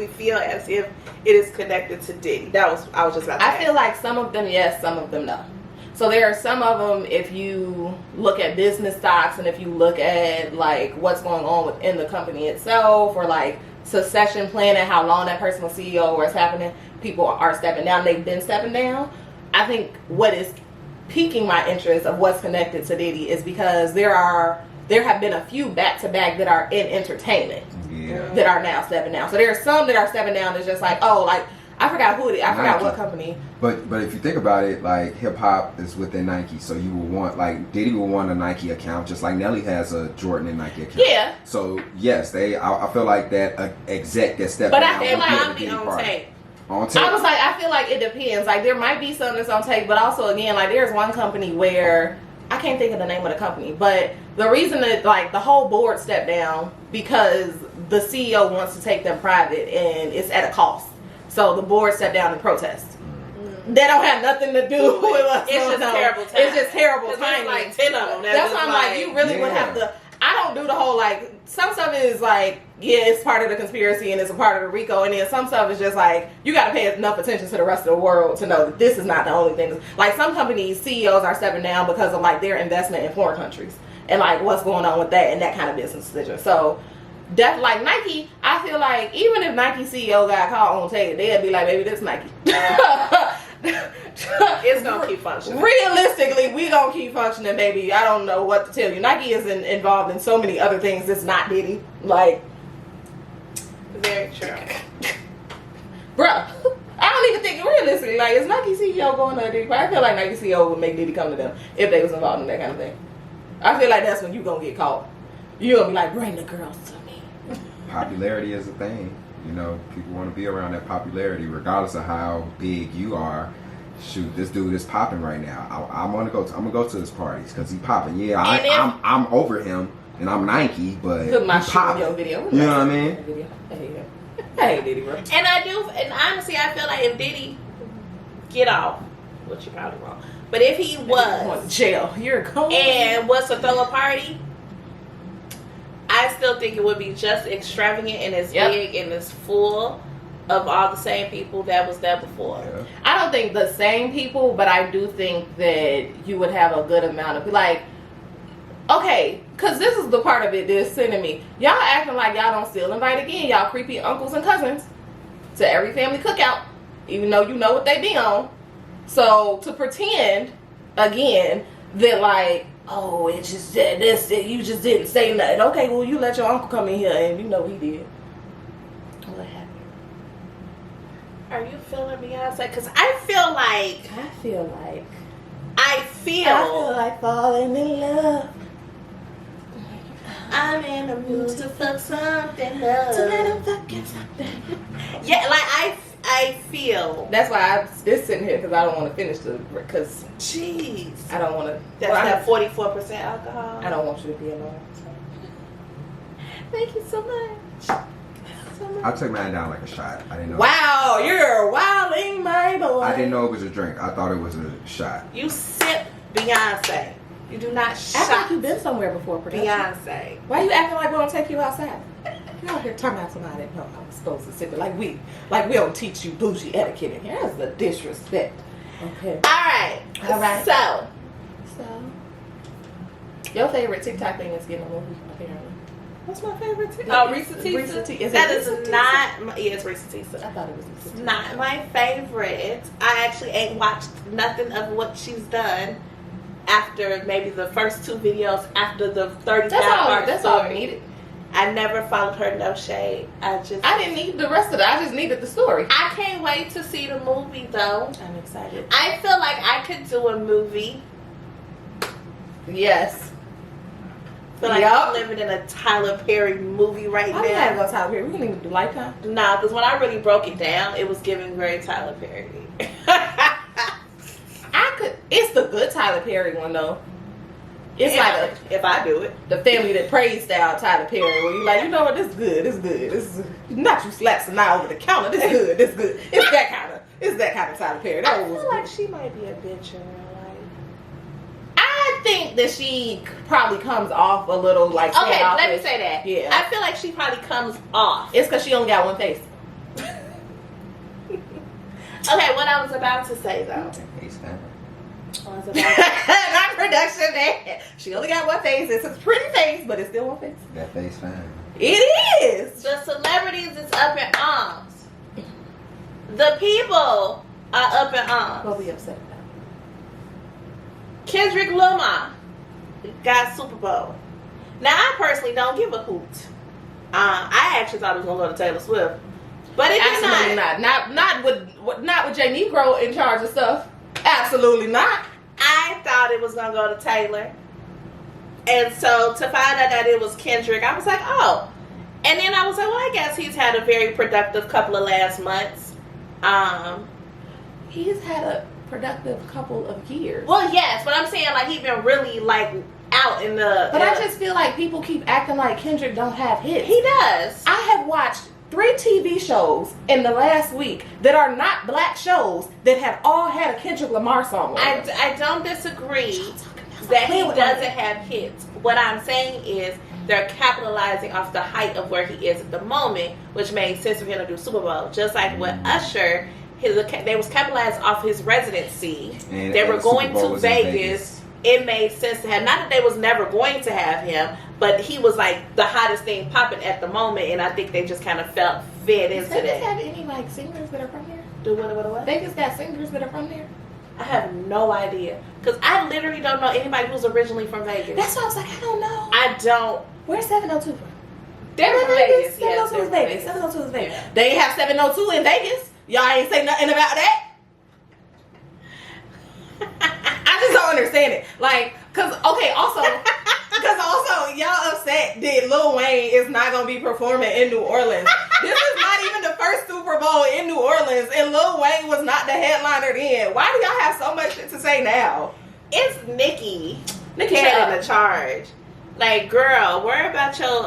feel as if it is connected to Diddy? I was just about to say. I feel like some of them yes, some of them no. So there are some of them, if you look at business stocks and if you look at like what's going on within the company itself, or like succession planning, how long that person was CEO or what's happening, people are stepping down. They've been stepping down. I think what is piquing my interest of what's connected to Diddy is because there have been a few back-to-back that are in entertainment that are now stepping down. So there are some that are stepping down that's just like, oh, like I forgot who it is. I forgot what company. But if you think about it, like hip hop is within Nike, so you will want, like Diddy will want a Nike account, just like Nelly has a Jordan and Nike account. Yeah. So yes, I feel like that exec that stepped down. But I feel like I'm be on tape. On tape. I was like, I feel like it depends. Like there might be some that's on tape, but also again, like there's one company where I can't think of the name of the company, but the reason that like the whole board stepped down because the CEO wants to take them private and it's at a cost. So the board stepped down in protest. They don't have nothing to do with what's It's going just on. terrible time. It's just terrible timing. Like 10 of them. That's why I'm like, you really would have to. I don't do the whole like. Some stuff is like, yeah, it's part of the conspiracy and it's a part of the RICO, and then some stuff is just like you got to pay enough attention to the rest of the world to know that this is not the only thing. Like some companies, CEOs are stepping down because of like their investment in foreign countries and like what's going on with that and that kind of business decision. So. Like Nike, I feel like even if Nike CEO got caught on tape, they'd be like, "Baby, this Nike." It's gonna keep functioning. Realistically, we gonna keep functioning, baby. I don't know what to tell you. Nike is involved in so many other things. It's not Diddy. Like, very true, bruh. I don't even think realistically. Like, is Nike CEO going to Diddy? I feel like Nike CEO would make Diddy come to them if they was involved in that kind of thing. I feel like that's when you gonna get caught. You gonna be like, "Bring the girls to me." Popularity is a thing. You know, people want to be around that popularity regardless of how big you are. Shoot, this dude is popping right now. I'm gonna go to his parties because he's popping. Yeah, I'm over him and I'm Nike, but put my shit on your video. You know what I mean? Hey, Diddy, bro. And honestly, I feel like if Diddy get off, which you probably wrong, but if he was jail, you're going and was to throw a party, I still think it would be just extravagant and as big and as full of all the same people that was there before. Yeah. I don't think the same people, but I do think that you would have a good amount of like, okay, because this is the part of it that's sending me. Y'all acting like y'all don't still invite again y'all creepy uncles and cousins to every family cookout, even though you know what they be on. So to pretend again that like, oh, it just this you just didn't say nothing. Okay, well you let your uncle come in here and you know he did. What happened? Are you feeling Beyonce? Because I feel like falling in love. I'm in the mood to fuck something up. Yeah, like I feel. That's why I'm just sitting here because I don't want to finish because jeez, I don't want to. That's that 44% alcohol. I don't want you to be alone. Thank you so much. I'll take mine down like a shot. I didn't know. Wow, you're wilding, my boy. I didn't know it was a drink. I thought it was a shot. You sip Beyonce. You do not shot. Act like you've been somewhere before, production. Beyonce. Why you acting like we don't take you outside? You out here talking about somebody that know I'm supposed to sip it. Like we don't teach you bougie etiquette in here. That's the disrespect. Okay. All right. So. Your favorite TikTok thing is getting a movie, apparently. What's my favorite TikTok? Oh, Reese Teesa. That is not. It's Reese Teesa. I thought it was Reese Teesa. Not my favorite. I actually ain't watched nothing of what she's done after maybe the first two videos after the 35 part. That's all we needed. I never followed her, no shade. I didn't need the rest of it. I just needed the story. I can't wait to see the movie, though. I'm excited. I feel like I could do a movie. Yes. I feel like I'm living in a Tyler Perry movie right now. I gotta go Tyler Perry. We can even do Lifetime. Nah, because when I really broke it down, it was giving very Tyler Perry. It's the good Tyler Perry one, though. It's like if I do it, the Family That Prays style Tyler Perry, where you like, you know what, this is good, this is good. This is not you slaps and eye over the counter. This is good, this is good. It's that kind of Tyler Perry. I feel like she might be a bitch in real life. I think that she probably comes off a little like. Okay, let me say that. Yeah, I feel like she probably comes off. It's because she only got one face. Okay, what I was about to say though. Not production, man. She only got one face. It's a pretty face, but it's still one face. That face fine. It is. The celebrities is up in arms. The people are up in arms. What we upset about? Kendrick Lamar got Super Bowl. Now, I personally don't give a hoot. I actually thought it was gonna go to Taylor Swift, but it did Absolutely not. Not with Jay Negro in charge of stuff. Absolutely not. I thought it was gonna go to Taylor, and so to find out that it was Kendrick, I was like, oh. And then I was like, well, I guess he's had a very productive couple of last months. He's had a productive couple of years. Well, yes, but I'm saying like he's been really like out in the. But I just feel like people keep acting like Kendrick don't have hits. He does. I have watched 3 TV shows in the last week that are not black shows that have all had a Kendrick Lamar song on them. I don't disagree that he doesn't have hits. What I'm saying is they're capitalizing off the height of where he is at the moment, which made sense for him to do Super Bowl. Just like with Usher, they was capitalized off his residency. And they were going to Vegas. It made sense to have, not that they was never going to have him, but he was like the hottest thing popping at the moment, and I think they just kind of fed into that. Vegas have any like singers that are from here? Do what? Vegas got singers that are from there? I have no idea, because I literally don't know anybody who's originally from Vegas. That's why I was like, I don't know. I don't. Where's 702 from? They're from Vegas. 702 is Vegas. 702 is Vegas. They have 702 in Vegas. Y'all ain't say nothing about that. I just don't understand it. Like, because also, y'all upset that Lil Wayne is not going to be performing in New Orleans. This is not even the first Super Bowl in New Orleans, and Lil Wayne was not the headliner then. Why do y'all have so much shit to say now? It's Nicki Nicki heading the charge. Like, girl, worry about your...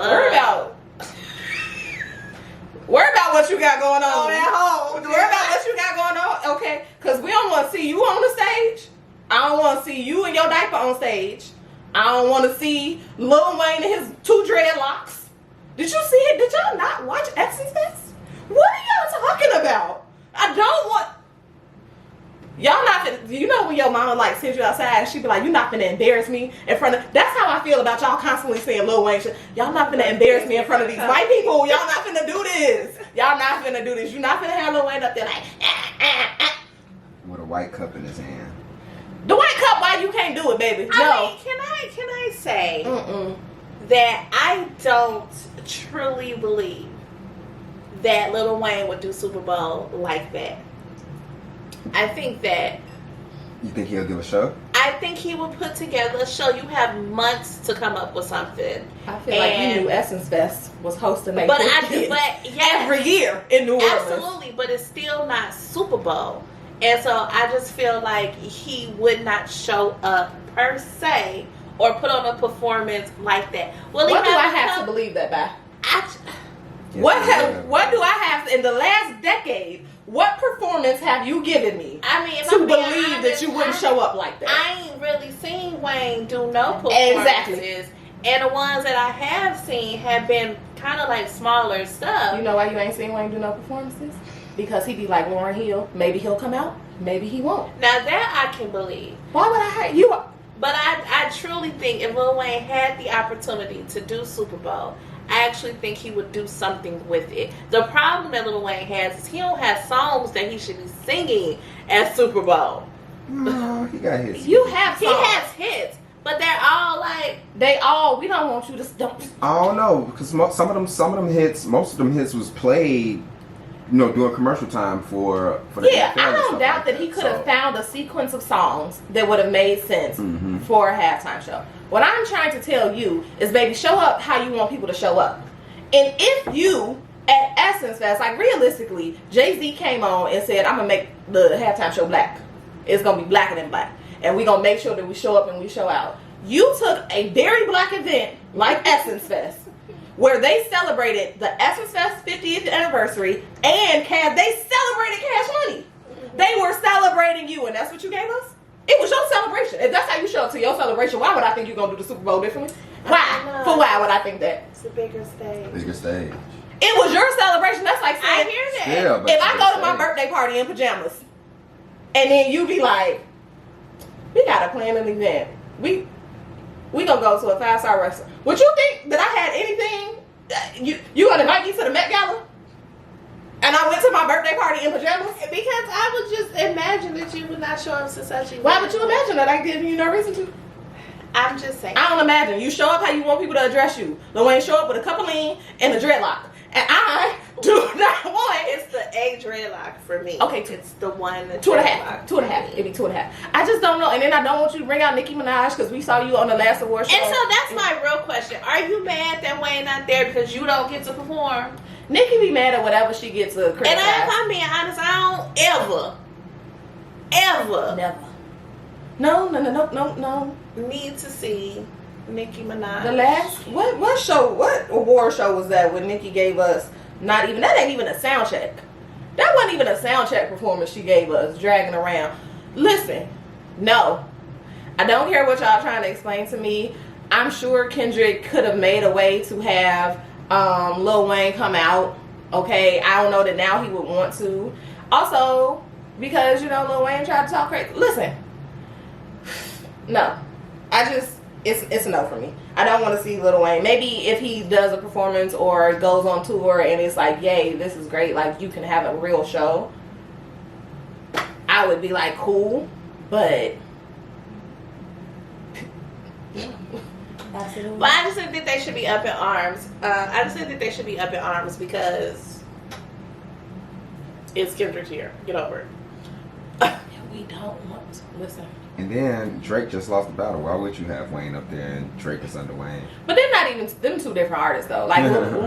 Worry about what you got going on at home. Worry about what you got going on, okay? Because we don't want to see you on the stage. I don't want to see you in your diaper on stage. I don't want to see Lil Wayne and his 2 dreadlocks. Did you see it? Did y'all not watch Essence Fest? What are y'all talking about? I don't want... Y'all not finna... You know when your mama like sends you outside and she be like, you not finna embarrass me in front of... That's how I feel about y'all constantly saying Lil Wayne shit. Y'all not finna embarrass me in front of these white people. Y'all not finna do this. Y'all not finna do this. You not finna have Lil Wayne up there like... With a white cup in his hand. The white cup, why you can't do it, baby? I mean, can I say that I don't truly believe that Lil Wayne would do Super Bowl like that. I think that... You think he'll give a show? I think he will put together a show. You have months to come up with something. I feel like you knew Essence Fest was hosting but every year in New Orleans. Absolutely, but it's still not Super Bowl. And so I just feel like he would not show up per se or put on a performance like that. Well, what do I have to believe that by? What do I have in the last decade? What performance have you given me? I mean, to believe that you wouldn't show up like that? I ain't really seen Wayne do no performances. Exactly. And the ones that I have seen have been kind of like smaller stuff. You know why you ain't seen Wayne do no performances? Because he be like Lauryn Hill. Maybe he'll come out. Maybe he won't. Now that I can believe. Why would I hurt you? But I truly think if Lil Wayne had the opportunity to do Super Bowl, I actually think he would do something with it. The problem that Lil Wayne has is he don't have songs that he should be singing at Super Bowl. No, he got hits. You have songs. He has hits, But they're all like we don't want you to don't. I don't know because some of them hits, most of them hits was played, during commercial time for the Yeah, NFL I and don't stuff doubt like that he could have So, found a sequence of songs that would have made sense for a halftime show. What I'm trying to tell you is, baby, show up how you want people to show up. And if you at Essence Fest, like realistically, Jay-Z came on and said, I'm gonna make the halftime show black. It's gonna be blacker than black. And we're gonna make sure that we show up and we show out. You took a very black event like Essence Fest, where they celebrated the Essence Fest 50th anniversary and they celebrated Cash Money. They were celebrating you, and that's what you gave us? It was your celebration. If that's how you show up to your celebration, why would I think you're gonna do the Super Bowl differently? Why? For why would I think that? It's a bigger stage. Bigger stage. It was your celebration. That's like saying, I hear that. Yeah, but if I go to my birthday party in pajamas, and then you be like, we gotta plan an event. We gonna go to a 5-star restaurant. Would you think that I had anything? You gonna invite me to the Met Gala? And I went to my birthday party in pajamas? Because I would just imagine that you would not show up to such a Why would you imagine that? I give you no reason to. I'm just saying. I don't imagine. You show up how you want people to address you. Lil Wayne show up with a cup of lean and a dreadlock. And I do not want It's the A dreadlock for me. Okay, it's the one. 2.5. 2.5. It'd be 2.5. I just don't know. And then I don't want you to bring out Nicki Minaj because we saw you on the last award show. And so that's my real question. Are you mad that Wayne not there because you don't get to perform? Nicki be mad at whatever she gets to criticize. And if I'm being honest, I don't ever Never. No. need to see Nicki Minaj. The last what award show was that when Nicki gave us that ain't even a sound check. That wasn't even a sound check performance she gave us, dragging around. Listen, no. I don't care what y'all trying to explain to me. I'm sure Kendrick could have made a way to have Lil Wayne come out. Okay, I don't know that now he would want to. Also, because Lil Wayne tried to talk crazy. Listen, no, it's a no for me. I don't want to see Lil Wayne. Maybe if he does a performance or goes on tour and it's like, yay, this is great. Like you can have a real show. I would be like, cool, but. Absolutely. But I just didn't think they should be up in arms. Because it's Kendrick's year. Get over it. We don't want to listen. And then Drake just lost the battle. Why would you have Wayne up there and Drake is under Wayne? But they're not even them two different artists though. Like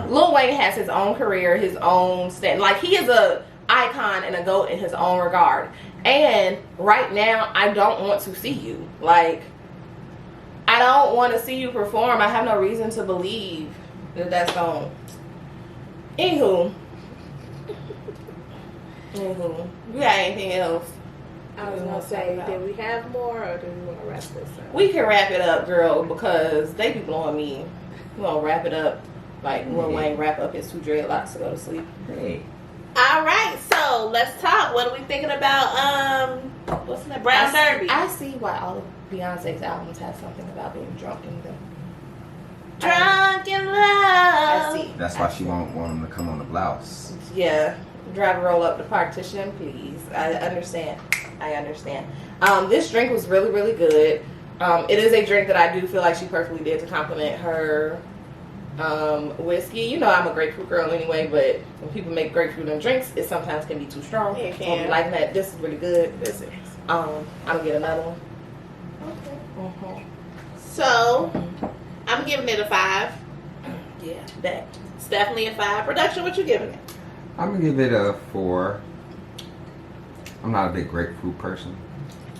Lil Wayne has his own career, his own stand. Like he is a icon and a GOAT in his own regard. And right now, I don't want to see you. Like I don't want to see you perform. I have no reason to believe that that's going. Anywho, you got anything else? I was gonna say, did we have more, or do we want to wrap this up? We can wrap it up, girl, because they be blowing me. We gonna wrap it up like Lil Wayne wrap up his 2 dreadlocks to go to sleep. Hey. All right, so let's talk. What are we thinking about? What's in the Brown Derby? I see why all of Beyonce's albums have something about being drunk in them. Drunk in love. I see. That's why she won't want him to come on the blouse. Yeah, drive roll up the partition, please. I understand. This drink was really, really good. It is a drink that I do feel like she perfectly did to complement her whiskey. I'm a grapefruit girl anyway, but when people make grapefruit in drinks, it sometimes can be too strong. It can. So like that, this is really good. This is. I'm gonna get another one. Okay. So, I'm giving it a 5. Yeah, that. It's definitely a 5. Production, what you giving it? I'm gonna give it a 4. I'm not a big grapefruit person.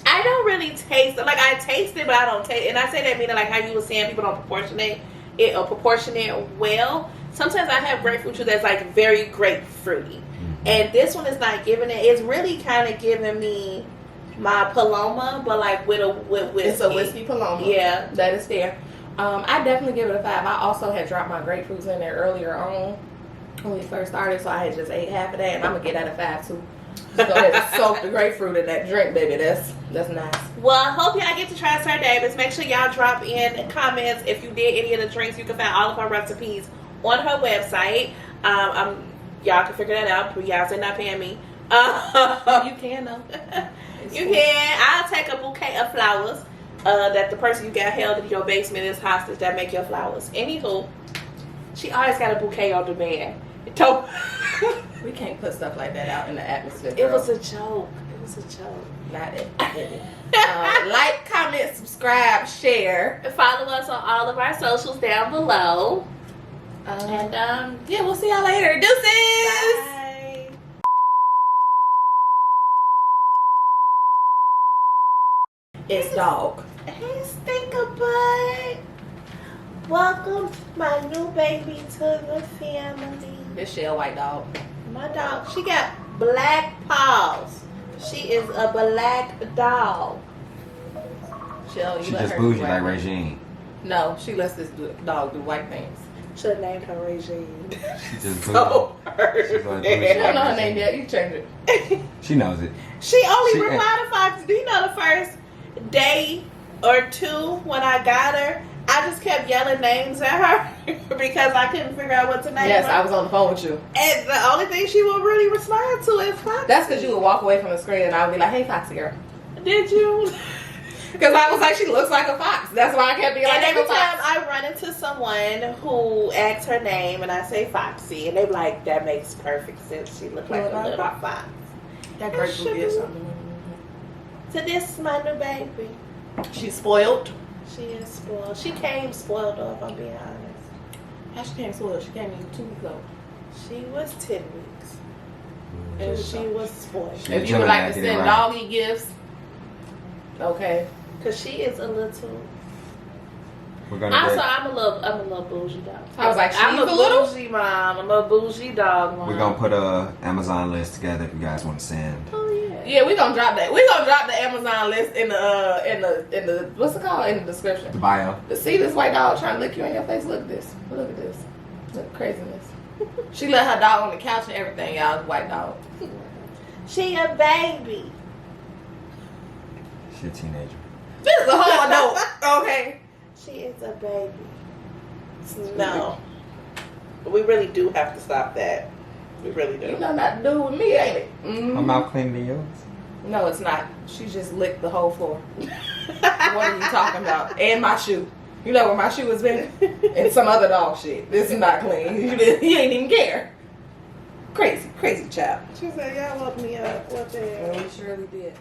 I don't really taste it. Like, I taste it, but I don't taste it. And I say that meaning like how you were saying people don't proportionate it or proportionate well. Sometimes I have grapefruit juice that's like very grapefruity. And this one is not giving it. It's really kind of giving me my Paloma, but like with whiskey. It's a whiskey Paloma. Yeah. That is fair. I definitely give it a 5. I also had dropped my grapefruits in there earlier on when we first started, so I had just ate half of that, and I'm gonna get that a 5 too. Just go ahead and soak the grapefruit in that drink, baby. That's nice. Well, I hope y'all get to try Sir Davis. Make sure y'all drop in comments if you did any of the drinks. You can find all of our recipes on her website. Y'all can figure that out. Beyonce not paying me. You can though. You can. I'll take a bouquet of flowers. that the person you got held in your basement is hostage that make your flowers. Anywho, she always got a bouquet on demand. We can't put stuff like that out in the atmosphere. It Girl. was a joke. It was a joke. Not it. Like, comment, subscribe, share. Follow us on all of our socials down below. And yeah, we'll see y'all later. Deuces. Bye. It's dog. Hey, Stinker Butt. Welcome, my new baby, to the family. Michelle White Dog. My dog, she got black paws. She is a black dog. Shell, She just bougie like Regine. No, she lets this dog do white things. Should have named her Regine. She just So bougie. She's like She bougie don't know her like name Regine. yet. You change it. She knows it. She only She- replied to Fox. Do you know the first day or two when I got her, I just kept yelling names at her because I couldn't figure out what to name Yes, her. I was on the phone with you. And the only thing she would really respond to is Foxy. That's because you would walk away from the screen and I would be like, hey, Foxy girl. Did you? Because I was like, she looks like a fox. That's why I kept being like, And hey, every no time fox. I run into someone who asks her name and I say Foxy, and they be like, that makes perfect sense. She looked like a little fox. That grapefruit is something. So this is my new baby. She's spoiled. She is spoiled. She came spoiled though, if I'm being honest. How she came spoiled? She came in 2 weeks ago. She was 10 weeks. And she was spoiled. She- If you would like to Gemini, send right. doggy gifts, okay. Cause she is a little. We're gonna Also, get, I'm a little bougie dog. I was like, I'm she's a a little? bougie mom. I'm a bougie dog mom. we're gonna put a Amazon list together if you guys want to send. Oh yeah. Yeah, we're gonna drop that. We're gonna drop the Amazon list in the what's it called? In the description. The bio. To see this white dog trying to lick you in your face. Look at this. Look at this. Look at craziness. She let her dog on the couch and everything, y'all. White dog. She a baby. She a teenager. This is a whole adult. Okay. She is a baby. No. We really do have to stop that. We really do. You know not to do with me, ain't it? Mhm. My mouth cleaner than yours. No, it's not. She just licked the whole floor. What are you talking about? And my shoe. You know where my shoe has been? And some other dog shit. This is not clean. You ain't even care. Crazy, crazy child. She said, y'all woke me up. What the hell? We surely did.